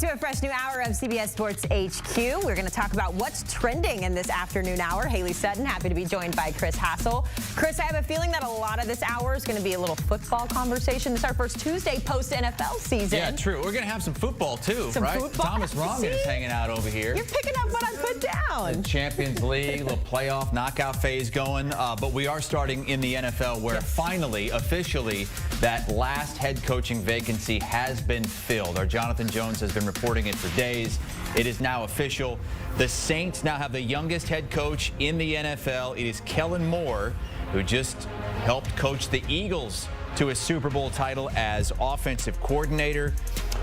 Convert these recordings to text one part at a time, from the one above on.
to a fresh new hour of CBS Sports HQ. We're going to talk about what's trending in this afternoon hour. Haley Sutton, happy to be joined by Chris Hassel. Chris, I have a feeling that a lot of this hour is going to be a little football conversation. This is our first Tuesday post-NFL season. Yeah, true. We're going to have some football, too, some right? Football. Thomas Rongen is hanging out over here. You're picking up what I put down. The Champions League, little playoff knockout phase going. But we are starting in the NFL where finally, officially, that last head coaching vacancy has been filled. Our Jonathan Jones has been reporting it for days. It is now official. The Saints now have the youngest head coach in the NFL. It is Kellen Moore, who just helped coach the Eagles to a Super Bowl title as offensive coordinator.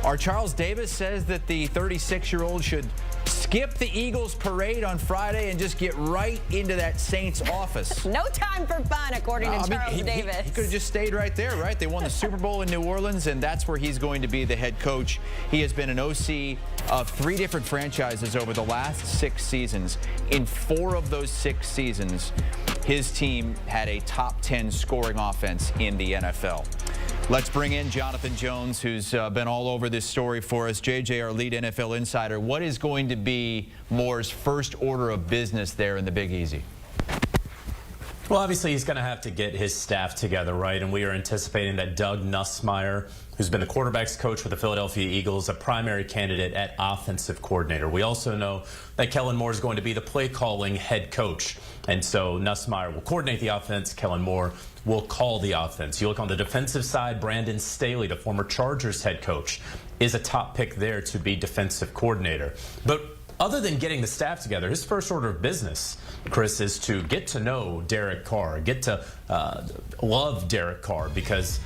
Our Charles Davis says that the 36-year-old should skip the Eagles parade on Friday and just get right into that Saints office. No time for fun, according to Charles Davis. He could have just stayed right there, right? They won the Super Bowl in New Orleans, and that's where he's going to be the head coach. He has been an OC of 3 different franchises over the last 6 seasons. In 4 of those 6 seasons, his team had a top 10 scoring offense in the NFL. Let's bring in Jonathan Jones, who's been all over this story for us. JJ, our lead NFL insider, what is going to be Moore's first order of business there in the Big Easy? Well, obviously, he's going to have to get his staff together, right? And we are anticipating that Doug Nussmeier, who's been the quarterback's coach for the Philadelphia Eagles, a primary candidate at offensive coordinator. We also know that Kellen Moore is going to be the play-calling head coach. And so Nussmeier will coordinate the offense. Kellen Moore will call the offense. You look on the defensive side, Brandon Staley, the former Chargers head coach, is a top pick there to be defensive coordinator. But other than getting the staff together, his first order of business, Chris, is to get to know Derek Carr, get to love Derek Carr, because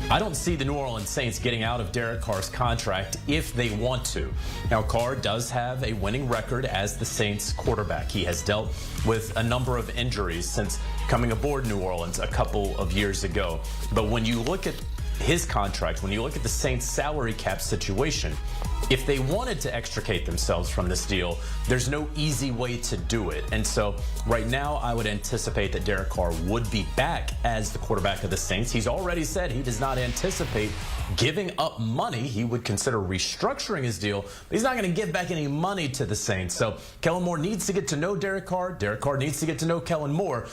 I don't see the New Orleans Saints getting out of Derek Carr's contract if they want to. Now, Carr does have a winning record as the Saints quarterback. He has dealt with a number of injuries since coming aboard New Orleans a couple of years ago. But when you look at his contract, when you look at the Saints salary cap situation, if they wanted to extricate themselves from this deal, there's no easy way to do it. And so right now, I would anticipate that Derek Carr would be back as the quarterback of the Saints. He's already said he does not anticipate giving up money. He would consider restructuring his deal, but he's not going to give back any money to the Saints. So Kellen Moore needs to get to know Derek Carr. Derek Carr needs to get to know Kellen Moore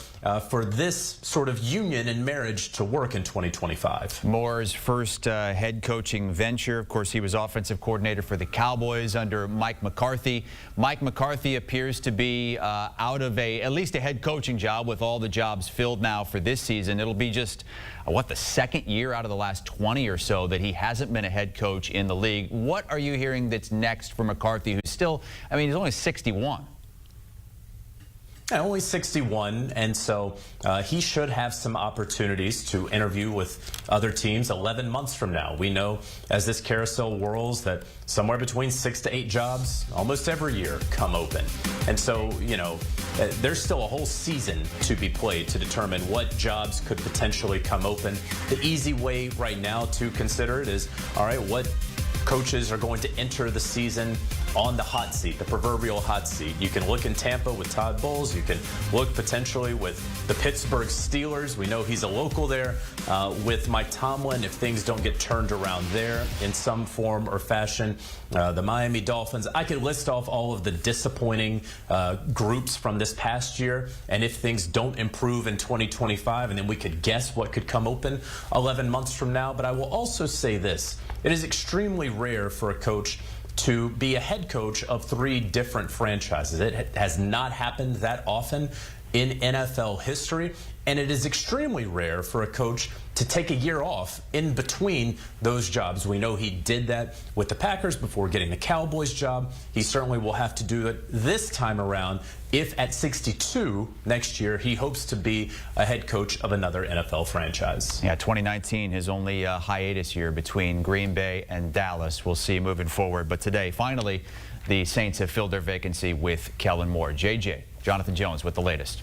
for this sort of union and marriage to work in 2025. Moore's first head coaching venture. Of course, he was offensive coordinator for the Cowboys under Mike McCarthy. Mike McCarthy appears to be out of at least a head coaching job, with all the jobs filled now for this season. It'll be just, the second year out of the last 20 or so that he hasn't been a head coach in the league. What are you hearing that's next for McCarthy, who's still, he's only 61? Only 61, and so he should have some opportunities to interview with other teams 11 months from now. We know as this carousel whirls that somewhere between 6 to 8 jobs almost every year come open. And so, there's still a whole season to be played to determine what jobs could potentially come open. The easy way right now to consider it is, all right, what coaches are going to enter the season on the hot seat, the proverbial hot seat. You can look in Tampa with Todd Bowles. You can look potentially with the Pittsburgh Steelers. We know he's a local there. With Mike Tomlin, if things don't get turned around there in some form or fashion. The Miami Dolphins. I could list off all of the disappointing groups from this past year, and if things don't improve in 2025, and then we could guess what could come open 11 months from now. But I will also say this. It is extremely rare for a coach to be a head coach of 3 different franchises. It has not happened that often in NFL history, and it is extremely rare for a coach to take a year off in between those jobs. We know he did that with the Packers before getting the Cowboys job. He certainly will have to do it this time around if at 62 next year he hopes to be a head coach of another NFL franchise. Yeah, 2019, his only hiatus year between Green Bay and Dallas. We'll see moving forward. But today, finally, the Saints have filled their vacancy with Kellen Moore. JJ, Jonathan Jones with the latest.